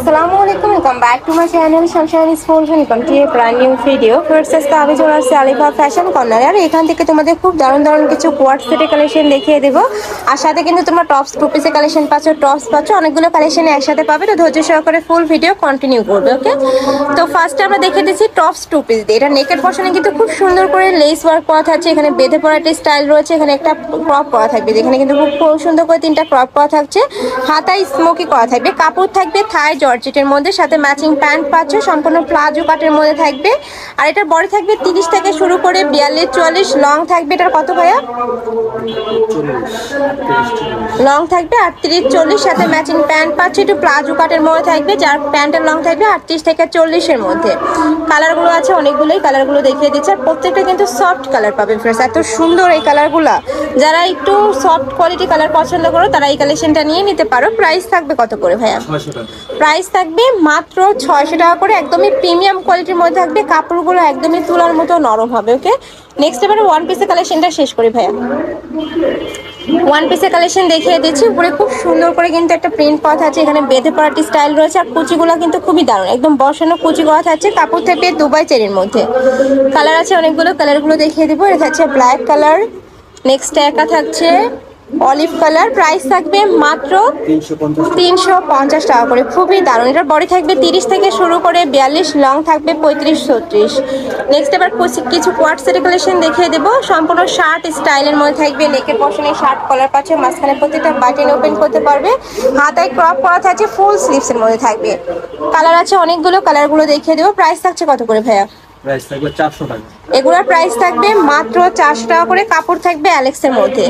আসসালামু আলাইকুম, welcome back to my channel Sunshine school. Welcome to A brand new video. First আজকে আমি চলে আসছি আলিফা ফ্যাশন কর্নারে। আর এখান থেকে তোমাদের খুব দারুণ কিছু কোয়ার্ট সেটের কালেকশন দেখিয়ে দেবো। আর সাথে কিন্তু তোমরা টপস টু পিসের কালেকশন পাচ্ছ, টপস পাচ্ছ, অনেকগুলো কালেকশন একসাথে পাবে। তো ধৈর্য সহকারে ফুল ভিডিও কন্টিনিউ করবে, ওকে? তো ফার্স্টে আমরা দেখে দিচ্ছি টপস টু পিস দিয়ে। এটা নেকের পশনে কিন্তু খুব সুন্দর করে লেস ওয়ার্ক করা থাকছে। এখানে বেঁধে পড়া একটা স্টাইল রয়েছে। এখানে একটা ক্রপ করা থাকবে, যেখানে কিন্তু খুব সুন্দর করে তিনটা ক্রপ করা থাকছে। হাতায় স্মোকি করা থাকবে, কাপড় থাকবে থাই জর্জেটের মধ্যে, সাথে ম্যাচিং প্যান্ট পাচ্ছ, সম্পূর্ণ প্লাজো কাটের মধ্যে থাকবে। আর এটা বডি থাকবে 30 থেকে শুরু করে 42-44, লং থাকবে এটার কত ভাইয়া? লং থাকবে 38-40, সাথে ম্যাচিং প্যান্ট পাচ্ছ, একটু প্লাজো কাটের মধ্যে থাকবে, যার প্যান্টের লং থাকবে 38 থেকে 40-এর মধ্যে। কালারগুলো আছে অনেকগুলোই, কালারগুলো দেখিয়ে দিচ্ছে। আর প্রত্যেকটা কিন্তু সফট কালার পাবে ফ্রেন্ডস, এত সুন্দর এই কালারগুলো। যারা একটু সফট কোয়ালিটি কালার পছন্দ করো তারা এই কালেকশনটা নিয়ে নিতে পারো। প্রাইস থাকবে কত করে ভাইয়া? প্রাইস থাকবে মাত্র 600 টাকা করে। একদমই প্রিমিয়াম কোয়ালিটির মধ্যে থাকবে, কাপড়গুলো একদমই তুলার মতো নরম হবে, ওকে? নেক্সট এবারে ওয়ান পিসের কালেকশনটা শেষ করি ভাইয়া। ওয়ান পিসের কালেকশন দেখিয়ে দিচ্ছি। উপরে খুব সুন্দর করে কিন্তু একটা প্রিন্ট পাওয়া আছে, এখানে বেঁধে পড়াটি স্টাইল রয়েছে। আর কুচিগুলো কিন্তু খুবই দারুণ, একদম বসানো কুচি করা থাকছে। কাপড় থাকবে দুবাই চেরির মধ্যে। কালার আছে অনেকগুলো, কালারগুলো দেখিয়ে দিব। এটা থাকছে ব্ল্যাক কালার, নেক্সট একা থাকছে অলিভ কালার। প্রাইস থাকবে মাত্র 350 টাকা করে, খুবই দারুণ। এটার বডি থাকবে 30 থেকে শুরু করে 42, লং থাকবে 35-36। নেক্সট এবার কিছু কোয়ার্ট সেটের কালেকশন দেখিয়ে দেবো। সম্পূর্ণ শার্ট স্টাইলের মধ্যে থাকবে, নেকের পশনে শার্ট কলার পাচ্ছে, মাঝখানে প্রত্যেকটা বাটন ওপেন করতে পারবে, হাতায় ক্রপ করা থাকছে, ফুল স্লিভসের মধ্যে থাকবে। কালার আছে অনেকগুলো, কালারগুলো দেখিয়ে দেবো। প্রাইস থাকছে কত করে ভাইয়া? প্রাইস থাকবে 400 টাকা। এগুলোর প্রাইস থাকবে মাত্র 400 টাকা করে। কাপড় থাকবে অ্যালেক্সের মধ্যে।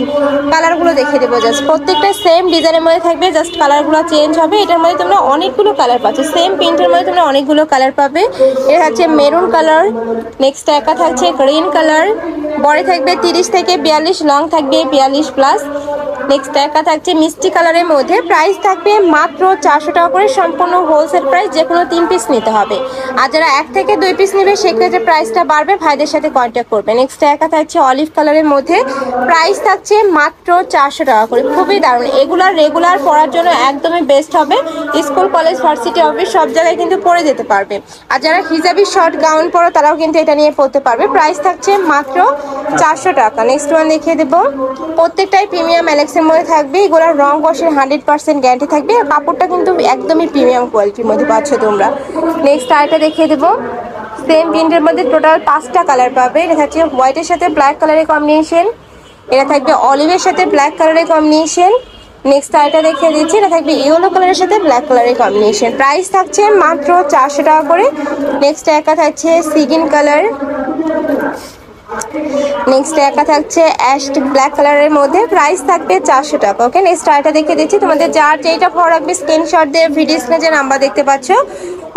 কালারগুলো দেখিয়ে দেবো জাস্ট, প্রত্যেকটা সেম ডিজাইনের মধ্যে থাকবে, জাস্ট কালারগুলো চেঞ্জ হবে। এটার মধ্যে তোমরা অনেকগুলো কালার পাচ্ছ, সেম প্রিন্টের মধ্যে তোমরা অনেকগুলো কালার পাবে। এটা হচ্ছে মেরুন কালার, নেক্সট একা থাকছে গ্রিন কালার, বডি থাকবে 30 থেকে 42, লং থাকবে 42+। নেক্সট একা থাকছে মিষ্টি কালারের মধ্যে। প্রাইস থাকবে মাত্র 400 টাকা করে, সম্পূর্ণ হোলসেল প্রাইস। যে কোনো 3 পিস নিতে হবে। আর যারা 1 থেকে 2 পিস নেবে সেক্ষেত্রে প্রাইসটা বাড়বে, ভাইদের সাথে কন্ট্যাক্ট করবে। নেক্সট একা থাকছে অলিভ কালারের মধ্যে। প্রাইস থাকছে মাত্র 400 টাকা করে, খুবই দারুণ। এগুলার রেগুলার পরার জন্য একদমই বেস্ট হবে। স্কুল, কলেজ, ভার্সিটি, অফিস সব জায়গায় কিন্তু পরে যেতে পারবে। আর যারা হিজাবি শর্ট গাউন পরো তারাও কিন্তু এটা নিয়ে পরতে পারবে। প্রাইস থাকছে মাত্র 400 টাকা। নেক্সট ওয়ান দেখিয়ে দেবো। প্রত্যেকটাই প্রিমিয়াম অ্যালেক্সের মধ্যে থাকবে। এগুলোর রং কষের 100% গ্যারান্টি থাকবে। আর কাপড়টা কিন্তু একদমই প্রিমিয়াম কোয়ালিটির মধ্যে পাচ্ছ তোমরা। নেক্সট আরেকটা দেখিয়ে দেবো। সেম প্রিন্টের মধ্যে টোটাল 5টা কালার পাবে। এটা থাকছে হোয়াইটের সাথে ব্ল্যাক কালারের কম্বিনেশন, এটা থাকবে অলিভের সাথে ব্ল্যাক কালারের কম্বিনেশন। নেক্সট আরেকটা দেখিয়ে দিচ্ছি, এটা থাকবে ইয়েলো কালারের সাথে ব্ল্যাক কালারের কম্বিনেশন। প্রাইস থাকছে মাত্র 400 টাকা করে। নেক্সট একা থাকছে সিগিন কালার, নেক্সট একা থাকছে অ্যাশ ব্ল্যাক কালারের মধ্যে। প্রাইস থাকবে 400 টাকা, ওকে? নেক্সট আরেকটা দেখিয়ে দিচ্ছি। তোমাদের যার যেটা ভালো লাগবে স্ক্রিনশট দিয়ে ভিডিও স্ক্রিনে যে নাম্বার দেখতে পাচ্ছ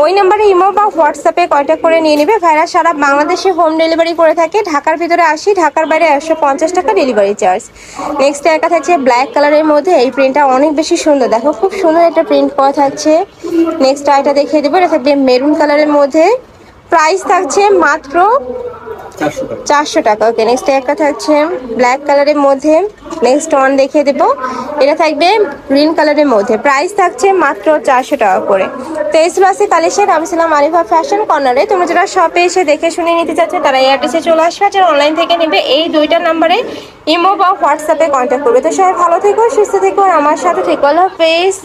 ওই নাম্বারে ইমো বা হোয়াটসঅ্যাপে কন্ট্যাক্ট করে নিয়ে নেবে। ভাইরা সারা বাংলাদেশে হোম ডেলিভারি করে থাকে। ঢাকার ভিতরে 80, ঢাকার বাইরে 150 টাকা ডেলিভারি চার্জ। নেক্সট একা থাকছে ব্ল্যাক কালারের মধ্যে। এই প্রিন্টটা অনেক বেশি সুন্দর, দেখো খুব সুন্দর একটা প্রিন্ট করা থাকছে। নেক্সট আরেকটা দেখিয়ে দেবো, এটা থাকবে মেরুন কালারের মধ্যে। প্রাইস থাকছে মাত্র 400 টাকা, ওকে? নেক্সট একটা থাকছে ব্ল্যাক কালারের মধ্যে। নেক্সট ওয়ান দেখিয়ে দেবো, এটা থাকবে গ্রিন কালারের মধ্যে। প্রাইস থাকছে মাত্র 400 টাকা করে। তো এই ক্লাসে কালেকশন। আমি ছিলাম আলিফা ফ্যাশন কর্নারে। তোমরা যারা শপে এসে দেখে শুনে নিতে চাচ্ছে তারা এই অ্যাড্রেসে চলে আসবে। যারা অনলাইন থেকে নেবে এই 2টা নাম্বারে ইমো বা হোয়াটসঅ্যাপে কন্ট্যাক্ট করবে। তো সবাই ভালো থেকো, সুস্থ থেকো, আর আমার সাথে থেকো। আল্লাহ হাফেজ।